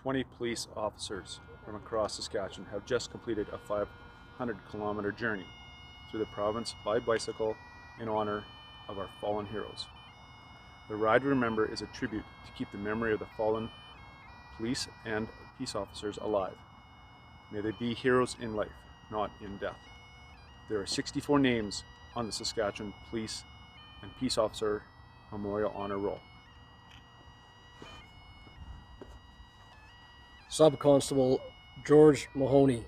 20 police officers from across Saskatchewan have just completed a 500-kilometer journey through the province by bicycle in honor of our fallen heroes. The Ride to Remember is a tribute to keep the memory of the fallen police and peace officers alive. May they be heroes in life, not in death. There are 64 names on the Saskatchewan Police and Peace Officer Memorial Honor Roll. Sub-Constable George Mahoney,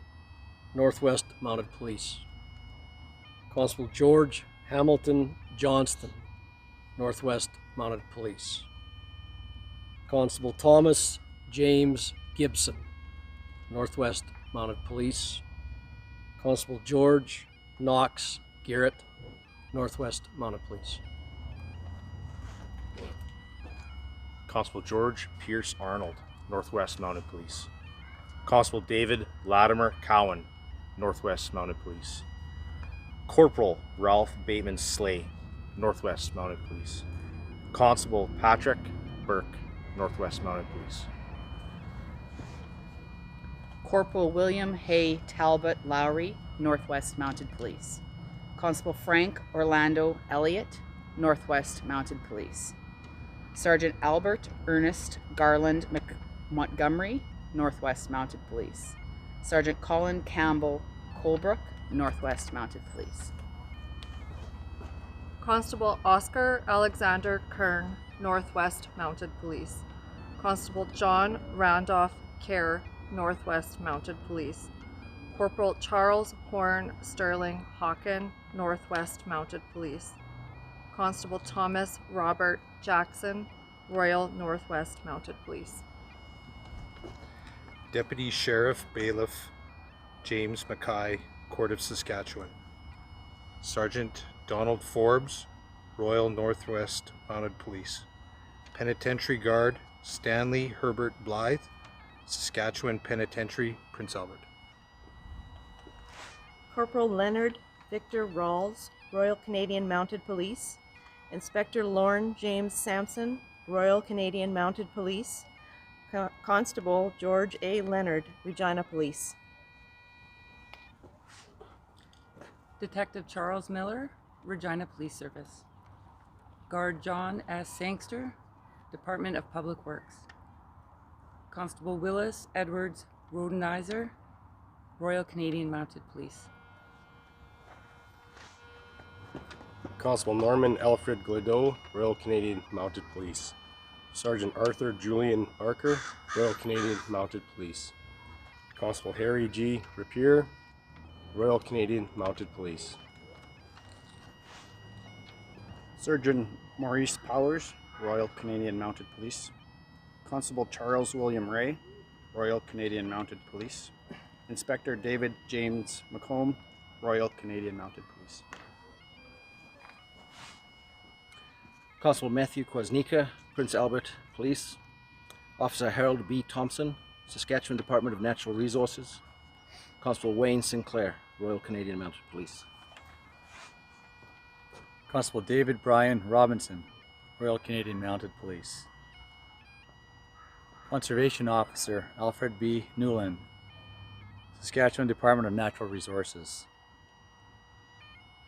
Northwest Mounted Police. Constable George Hamilton Johnston, Northwest Mounted Police. Constable Thomas James Gibson, Northwest Mounted Police. Constable George Knox Garrett, Northwest Mounted Police. Constable George Pierce Arnold, Northwest Mounted Police. Constable David Latimer Cowan, Northwest Mounted Police. Corporal Ralph Bateman Slay, Northwest Mounted Police. Constable Patrick Burke, Northwest Mounted Police. Corporal William Hay Talbot Lowry, Northwest Mounted Police. Constable Frank Orlando Elliott, Northwest Mounted Police. Sergeant Albert Ernest Garland Montgomery, Northwest Mounted Police. Sergeant Colin Campbell Colebrook, Northwest Mounted Police. Constable Oscar Alexander Kern, Northwest Mounted Police. Constable John Randolph Kerr, Northwest Mounted Police. Corporal Charles Horn Sterling Hawken, Northwest Mounted Police. Constable Thomas Robert Jackson, Royal Northwest Mounted Police. Deputy Sheriff Bailiff James Mackay, Court of Saskatchewan. Sergeant Donald Forbes, Royal Northwest Mounted Police. Penitentiary Guard Stanley Herbert Blythe, Saskatchewan Penitentiary, Prince Albert. Corporal Leonard Victor Rawls, Royal Canadian Mounted Police. Inspector Lorne James Sampson, Royal Canadian Mounted Police. Constable George A. Leonard, Regina Police. Detective Charles Miller, Regina Police Service. Guard John S. Sangster, Department of Public Works. Constable Willis Edwards Rodenizer, Royal Canadian Mounted Police. Constable Norman Alfred Gladeau, Royal Canadian Mounted Police. Sergeant Arthur Julian Barker, Royal Canadian Mounted Police. Constable Harry G. Rapier, Royal Canadian Mounted Police. Surgeon Maurice Powers, Royal Canadian Mounted Police. Constable Charles William Ray, Royal Canadian Mounted Police. Inspector David James McComb, Royal Canadian Mounted Police. Constable Matthew Kwasnika, Prince Albert Police. Officer Harold B. Thompson, Saskatchewan Department of Natural Resources. Constable Wayne Sinclair, Royal Canadian Mounted Police. Constable David Brian Robinson, Royal Canadian Mounted Police. Conservation Officer Alfred B. Newland, Saskatchewan Department of Natural Resources.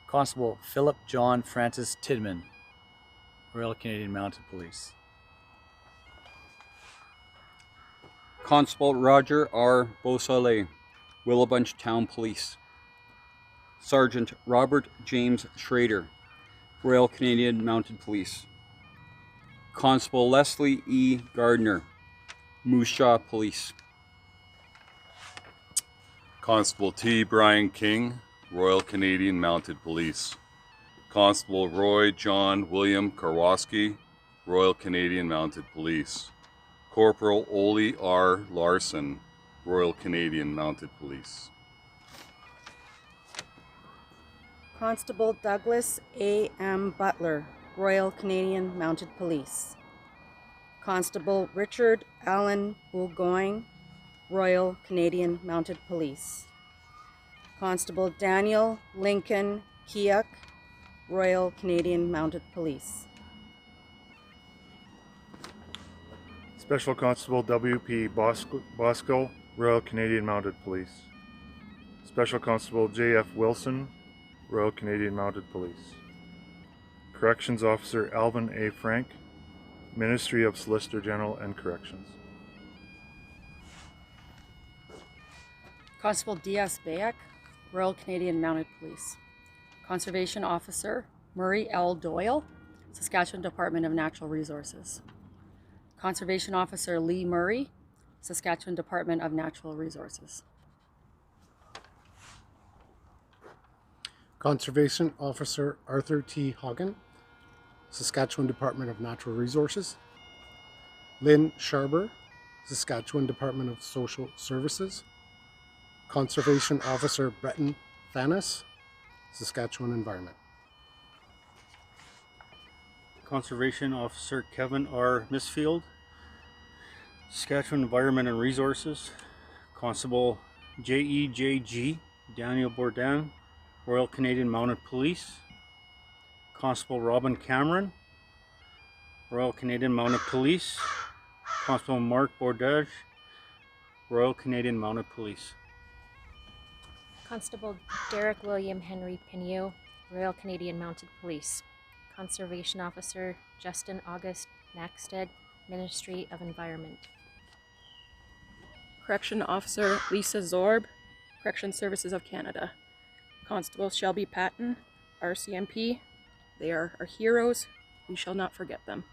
Constable Philip John Francis Tidman, Royal Canadian Mounted Police. Constable Roger R. Beausoleil, Willowbunch Town Police. Sergeant Robert James Schrader, Royal Canadian Mounted Police. Constable Leslie E. Gardner, Moose Jaw Police. Constable T. Brian King, Royal Canadian Mounted Police. Constable Roy John William Karwoski, Royal Canadian Mounted Police. Corporal Ole R. Larson, Royal Canadian Mounted Police. Constable Douglas A. M. Butler, Royal Canadian Mounted Police. Constable Richard Allen Burgoyne, Royal Canadian Mounted Police. Constable Daniel Lincoln Kiuk, Royal Canadian Mounted Police. Special Constable W.P. Bosco, Royal Canadian Mounted Police. Special Constable J.F. Wilson, Royal Canadian Mounted Police. Corrections Officer Alvin A. Frank, Ministry of Solicitor General and Corrections. Constable D.S. Bayak, Royal Canadian Mounted Police. Conservation Officer Murray L. Doyle, Saskatchewan Department of Natural Resources. Conservation Officer Lee Murray, Saskatchewan Department of Natural Resources. Conservation Officer Arthur T. Hagen, Saskatchewan Department of Natural Resources. Lynn Sharber, Saskatchewan Department of Social Services. Conservation Officer Breton Thanis, Saskatchewan Environment. Conservation Officer Kevin R. Misfield, Saskatchewan Environment and Resources. Constable J.E.J.G. Daniel Bourdain, Royal Canadian Mounted Police. Constable Robin Cameron, Royal Canadian Mounted Police. Constable Mark Bordage, Royal Canadian Mounted Police. Constable Derek William Henry Pinio, Royal Canadian Mounted Police. Conservation Officer Justin August Maxted, Ministry of Environment. Correction Officer Lisa Zorb, Correction Services of Canada. Constable Shelby Patton, RCMP. They are our heroes. We shall not forget them.